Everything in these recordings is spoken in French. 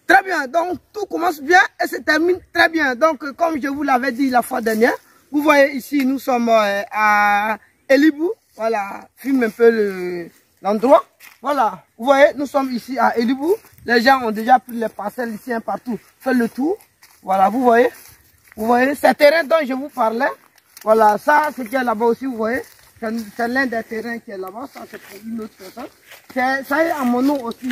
Très bien, donc tout commence bien et se termine très bien. Donc comme je vous l'avais dit la fois dernière, vous voyez ici nous sommes à Elibou. Voilà, filme un peu l'endroit. Voilà, vous voyez, nous sommes ici à Elibou. Les gens ont déjà pris les parcelles ici, partout. Faites le tour. Voilà, vous voyez, ce terrain dont je vous parlais. Voilà, ça, c'est qui est là-bas aussi, vous voyez. C'est l'un des terrains qui est là-bas. Ça, c'est pour une autre personne. Ça est à mon nom aussi.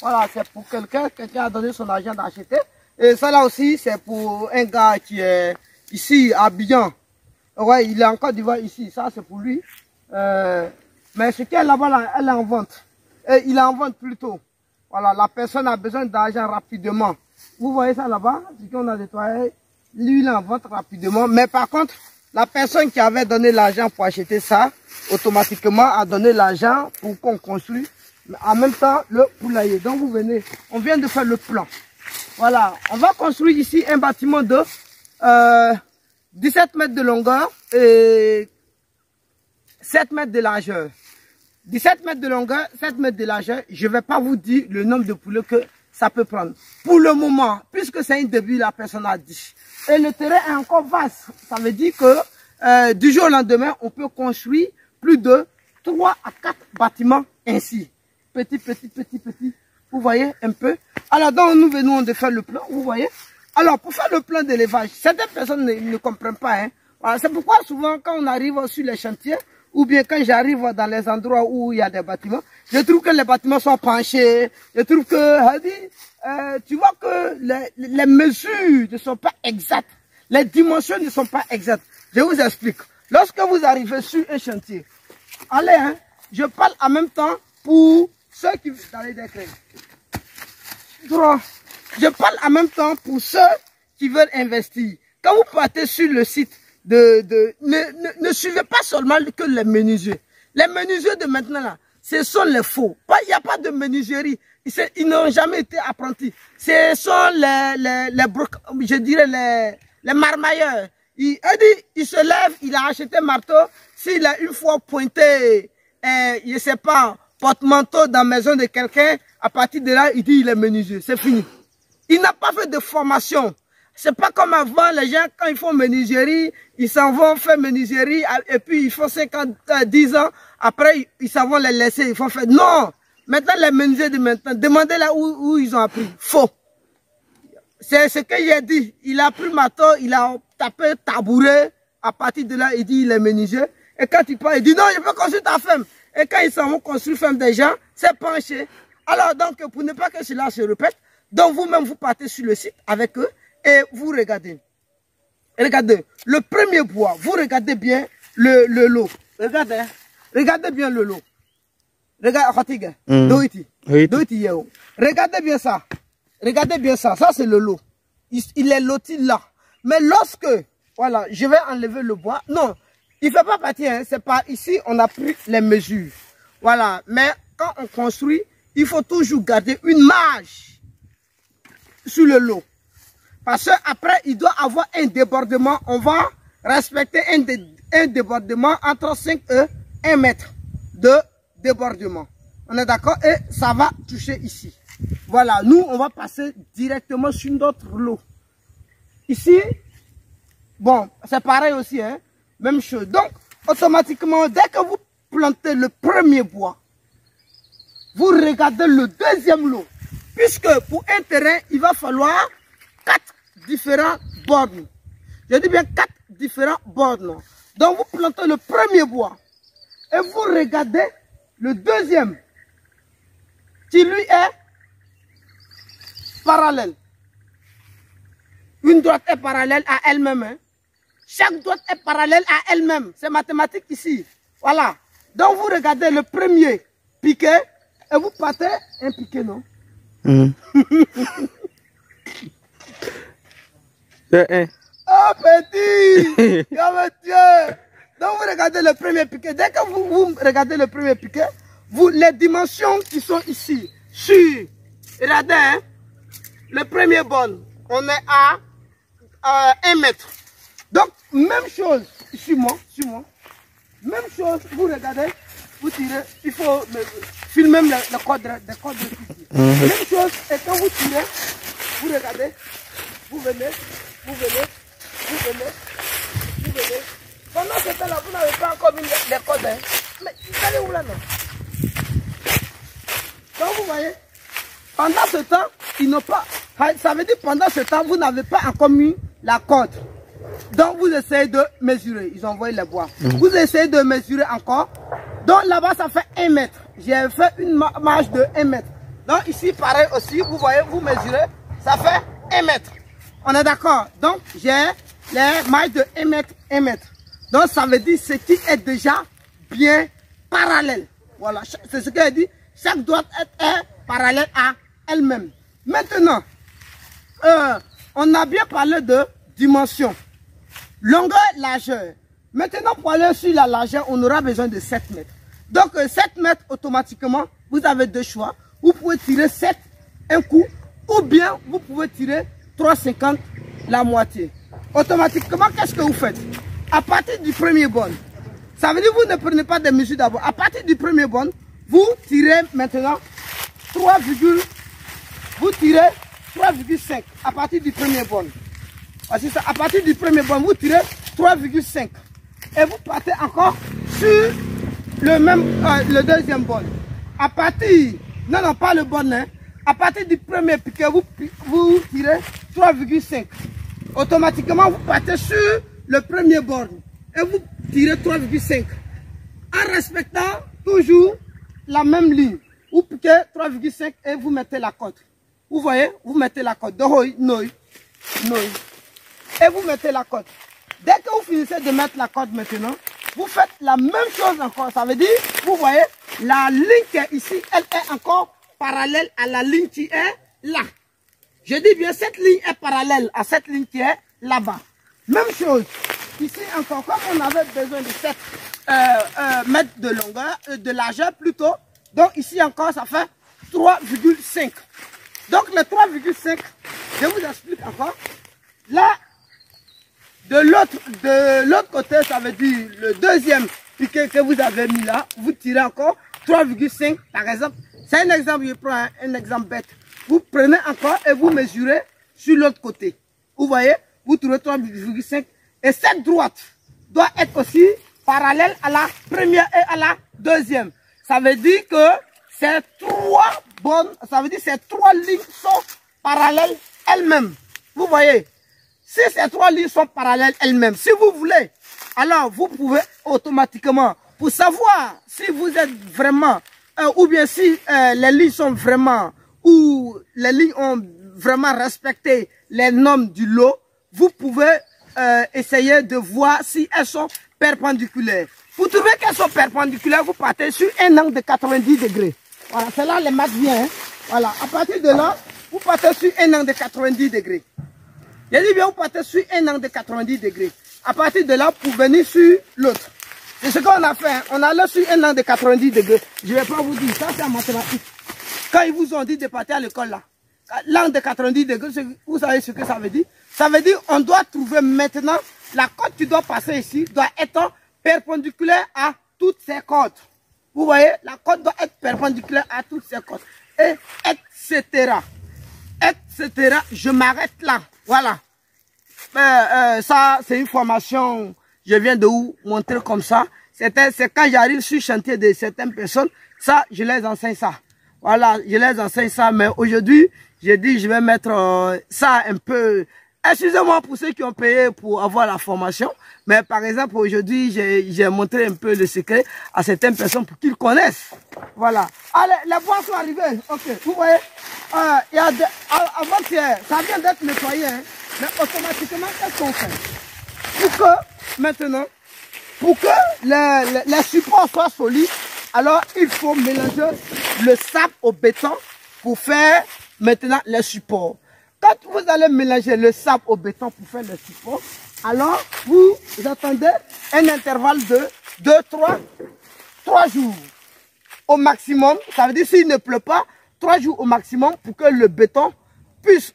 Voilà, c'est pour quelqu'un a donné son argent d'acheter. Et ça là aussi, c'est pour un gars qui est ici à Abidjan. Ouais, il est en Côte d'Ivoire ici. Ça, c'est pour lui. Mais ce qui est là-bas, là, elle est en vente. Et il est en vente plutôt. Voilà, la personne a besoin d'argent rapidement. Vous voyez ça là-bas, ce qu'on a nettoyé. Lui, il est en vente rapidement. Mais par contre, la personne qui avait donné l'argent pour acheter ça, automatiquement a donné l'argent pour qu'on construise. En même temps, le poulailler. Donc, vous venez, on vient de faire le plan. Voilà, on va construire ici un bâtiment de 17 mètres de longueur et 7 mètres de largeur. 17 mètres de longueur, 7 mètres de largeur. Je ne vais pas vous dire le nombre de poulets que ça peut prendre. Pour le moment, puisque c'est un début, la personne a dit. Et le terrain est encore vaste. Ça veut dire que du jour au lendemain, on peut construire plus de 3 à 4 bâtiments ainsi. Petit. Vous voyez un peu. Alors, donc, nous venons de faire le plan, vous voyez. Alors, pour faire le plan d'élevage, certaines personnes ne comprennent pas. Hein. Voilà, c'est pourquoi souvent, quand on arrive sur les chantiers, ou bien quand j'arrive dans les endroits où il y a des bâtiments, je trouve que les bâtiments sont penchés. Je trouve que, tu vois que les mesures ne sont pas exactes. Les dimensions ne sont pas exactes. Je vous explique. Lorsque vous arrivez sur un chantier, allez, hein, je parle en même temps pour ceux qui veulent je parle en même temps pour ceux qui veulent investir. Quand vous partez sur le site ne suivez pas seulement que les menuisiers. Les menuisiers de maintenant là, ce sont les faux. Il n'y a pas de menuiserie. Ils n'ont jamais été apprentis. Ce sont je dirais les marmailleurs. Il se lève, il a acheté un marteau. S'il a une fois pointé, je ne sais pas, porte-manteau dans la maison de quelqu'un, à partir de là, il dit il est menuisier. C'est fini. Il n'a pas fait de formation. C'est pas comme avant, les gens, quand ils font menuiserie, ils s'en vont faire menuiserie, et puis ils font 10 ans, après, ils s'en vont les laisser, ils font faire. Non! Maintenant, les menuisiers de maintenant, demandez là où ils ont appris. Faux. C'est ce que j'ai dit. Il a pris marteau, il a tapé tabouret, à partir de là, il dit il est menuisier. Et quand il parle, il dit non, je peux construire ta femme. Et quand ils s'en vont construire femme des gens, c'est penché. Alors donc, pour ne pas que cela se répète, donc vous-même, vous partez sur le site avec eux et vous regardez. Regardez, le premier bois, vous regardez bien le lot. Regardez, hein. Regardez bien le lot. Regardez, regardez bien ça. Regardez bien ça, ça c'est le lot. Il est loti là. Mais lorsque, voilà, je vais enlever le bois. Non, il ne fait pas partie, hein, c'est pas ici, on a pris les mesures. Voilà, mais quand on construit, il faut toujours garder une marge sur le lot. Parce qu'après, il doit avoir un débordement. On va respecter un débordement entre 5 et 1 mètre de débordement. On est d'accord? Et ça va toucher ici. Voilà, nous, on va passer directement sur notre lot. Ici, bon, c'est pareil aussi, hein, même chose. Donc, automatiquement, dès que vous plantez le premier bois, vous regardez le deuxième lot. Puisque pour un terrain, il va falloir 4 différents bornes. Je dis bien 4 différents bornes. Donc, vous plantez le premier bois et vous regardez le deuxième qui lui est parallèle. Une droite est parallèle à elle-même. Hein. Chaque droite est parallèle à elle-même. C'est mathématique ici. Voilà. Donc vous regardez le premier piqué et vous partez un piqué, non? Oh petit! Donc vous regardez le premier piqué. Dès que vous regardez le premier piqué, les dimensions qui sont ici, sur, regardez, hein, le premier bol, on est à 1 mètre. Donc, même chose, suis-moi. Même chose, vous regardez, vous tirez, il faut filmer le cadre ici. Même chose, et quand vous tirez, Vous regardez, vous venez, vous venez, vous venez, vous venez. Pendant ce temps-là, vous n'avez pas encore mis les codes. Hein. Mais vous allez où là, non? Donc vous voyez, pendant ce temps, ils n'ont pas. Ça veut dire pendant ce temps, vous n'avez pas encore mis la corde. Donc vous essayez de mesurer. Ils ont envoyé les bois. Vous essayez de mesurer encore. Donc là-bas, ça fait 1 mètre. J'ai fait une marge de 1 mètre. Donc ici, pareil aussi, vous voyez, vous mesurez, ça fait 1 mètre. On est d'accord? Donc j'ai les marges de 1 mètre, 1 mètre. Donc ça veut dire ce qui est déjà bien parallèle. Voilà, c'est ce qu'elle dit. Chaque doit être parallèle à elle-même. Maintenant, on a bien parlé de dimension. Longueur, largeur. Maintenant, pour aller sur la largeur, on aura besoin de 7 mètres. Donc 7 mètres, automatiquement, vous avez deux choix. Vous pouvez tirer 7 un coup, ou bien vous pouvez tirer 3,50 la moitié. Automatiquement, qu'est-ce que vous faites? À partir du premier bon, ça veut dire que vous ne prenez pas des mesures d'abord. À partir du premier bon, vous tirez maintenant 3,5 à partir du premier bon. Voici ça. À partir du premier bon, vous tirez 3,5 et vous partez encore sur le même le deuxième bon. À partir, non pas le bon, hein. À partir du premier piquet, vous tirez 3,5. Automatiquement, vous partez sur le premier borne et vous tirez 3,5 en respectant toujours la même ligne. Vous piquez 3,5 et vous mettez la cote. Vous voyez, vous mettez la cote. Et vous mettez la cote. Dès que vous finissez de mettre la cote maintenant, vous faites la même chose encore. Ça veut dire, vous voyez, la ligne qui est ici, elle est encore parallèle à la ligne qui est là. Je dis bien, cette ligne est parallèle à cette ligne qui est là-bas. Même chose. Ici encore, comme on avait besoin de 7 mètres de longueur, de largeur plutôt, donc ici encore, ça fait 3,5. Donc le 3,5, je vous explique encore. Là, de l'autre côté, ça veut dire le deuxième piquet que vous avez mis là, vous tirez encore 3,5 par exemple. C'est un exemple, je prends un exemple bête. Vous prenez encore et vous mesurez sur l'autre côté. Vous voyez, vous trouvez 3,5 et cette droite doit être aussi parallèle à la première et à la deuxième. Ça veut dire que ces 3 bonnes, ça veut dire que ces 3 lignes sont parallèles elles-mêmes. Vous voyez, si ces 3 lignes sont parallèles elles-mêmes, si vous voulez, alors vous pouvez automatiquement, pour savoir si vous êtes vraiment, ou bien si les lignes sont vraiment, ou les lignes ont vraiment respecté les normes du lot, vous pouvez essayer de voir si elles sont perpendiculaires. Vous trouvez qu'elles sont perpendiculaires, vous partez sur un angle de 90 degrés. Voilà, c'est là les maths viennent. Hein. Voilà, à partir de là, vous partez sur un angle de 90 degrés. Je dis bien, vous partez sur un angle de 90 degrés. À partir de là, pour venir sur l'autre. C'est ce qu'on a fait. Hein. On a là sur un angle de 90 degrés. Je ne vais pas vous dire, ça c'est en mathématiques. Quand ils vous ont dit de partir à l'école là, l'angle de 90 degrés, vous savez ce que ça veut dire? Ça veut dire qu'on doit trouver maintenant, la côte qui doit passer ici, doit être perpendiculaire à toutes ces côtes. Vous voyez, la côte doit être perpendiculaire à toutes ces côtes. Et etc. Etc. Je m'arrête là. Voilà. Ça, c'est une formation, je viens de vous montrer comme ça. C'est quand j'arrive sur le chantier de certaines personnes, ça, je les enseigne ça. Voilà, je les enseigne ça. Mais aujourd'hui, j'ai dit, je vais mettre ça un peu... Excusez-moi pour ceux qui ont payé pour avoir la formation, mais par exemple aujourd'hui j'ai montré un peu le secret à certaines personnes pour qu'ils connaissent. Voilà. Allez, les bois sont arrivés. Ok. Vous voyez, il y a avant-hier, ça vient d'être nettoyé, hein, mais automatiquement qu'est-ce qu'on fait? Pour que maintenant, pour que les supports soient solides, alors il faut mélanger le sable au béton pour faire maintenant les supports. Quand vous allez mélanger le sable au béton pour faire le support, alors vous attendez un intervalle de 3 jours au maximum. Ça veut dire s'il ne pleut pas, 3 jours au maximum pour que le béton puisse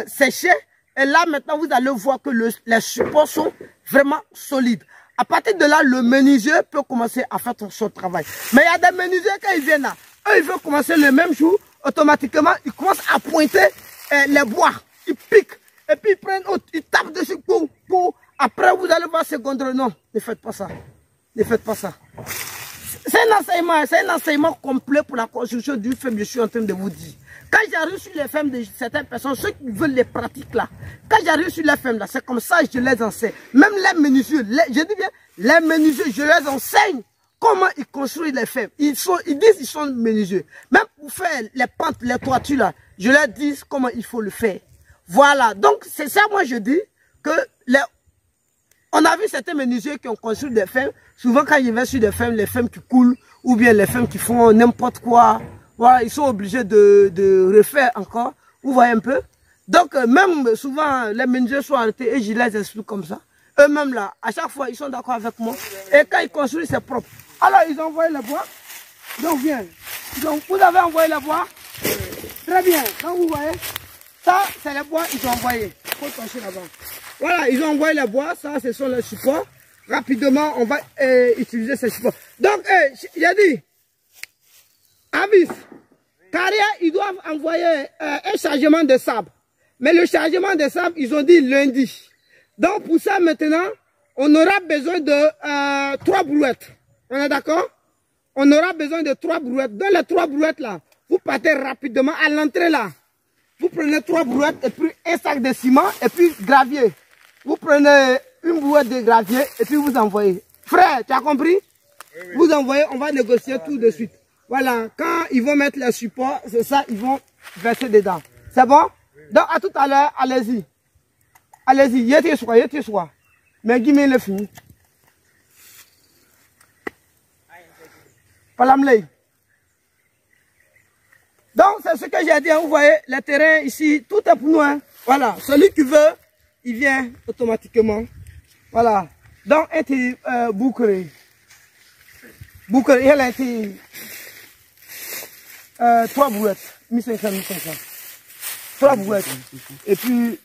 sécher. Et là maintenant vous allez voir que les supports sont vraiment solides. À partir de là, le menuisier peut commencer à faire son travail. Mais il y a des menuisiers quand ils viennent là, eux ils veulent commencer le même jour, automatiquement ils commencent à pointer les bois, ils piquent, et puis ils tapent dessus pour. Après, vous allez voir ce gondres. Non, ne faites pas ça. Ne faites pas ça. C'est un enseignement complet pour la construction d'une ferme, je suis en train de vous dire. Quand j'arrive sur les fermes de certaines personnes, ceux qui veulent les pratiques là, quand j'arrive sur les fermes là, c'est comme ça que je les enseigne. Même les menuisiers, je dis bien, les menuisiers, je les enseigne comment ils construisent les fermes. Ils disent qu'ils sont menuisiers. Même pour faire les pentes, les toitures là, je leur dis comment il faut le faire. Voilà, donc c'est ça moi je dis que on a vu certains menuisiers qui ont construit des fermes. Souvent, quand ils viennent sur des fermes, les fermes qui coulent, ou bien les fermes qui font n'importe quoi, voilà, ils sont obligés de refaire encore. Vous voyez un peu? Donc, même souvent, les menuisiers sont arrêtés et je les explique comme ça. Eux-mêmes, là, à chaque fois, ils sont d'accord avec moi. Et quand ils construisent, c'est propre. Alors, ils ont envoyé le bois. Donc, bien. Donc, vous avez envoyé le bois. Très bien. Donc, vous voyez, ça, c'est le bois qu'ils ont envoyé. Il faut pencher là-bas. Voilà, ils ont envoyé les bois, ça ce sont les supports. Rapidement, on va utiliser ces supports. Donc, j'ai dit, Avis, Carrière, ils doivent envoyer un chargement de sable. Mais le chargement de sable, ils ont dit lundi. Donc, pour ça, maintenant, on aura besoin de 3 brouettes. On est d'accord? On aura besoin de 3 brouettes. Dans les 3 brouettes là, vous partez rapidement à l'entrée là. Vous prenez 3 brouettes et puis un sac de ciment et puis gravier. Vous prenez une brouette de gravier et puis vous envoyez. Frère, tu as compris? Oui. Vous envoyez, on va négocier tout de suite. Voilà, quand ils vont mettre les supports, c'est ça, ils vont verser dedans. C'est bon? Oui. Donc à tout à l'heure, allez-y. Allez-y, yété soir. Mais guimé le fini. Palamley. Donc c'est ce que j'ai dit, vous voyez, les terrains ici, tout est pour nous. Hein. Voilà, celui qui veut, il vient automatiquement. Voilà. Donc, un petit bouclé. Bouclé, il a été 3 brouettes. 1500. 3 brouettes. Et puis,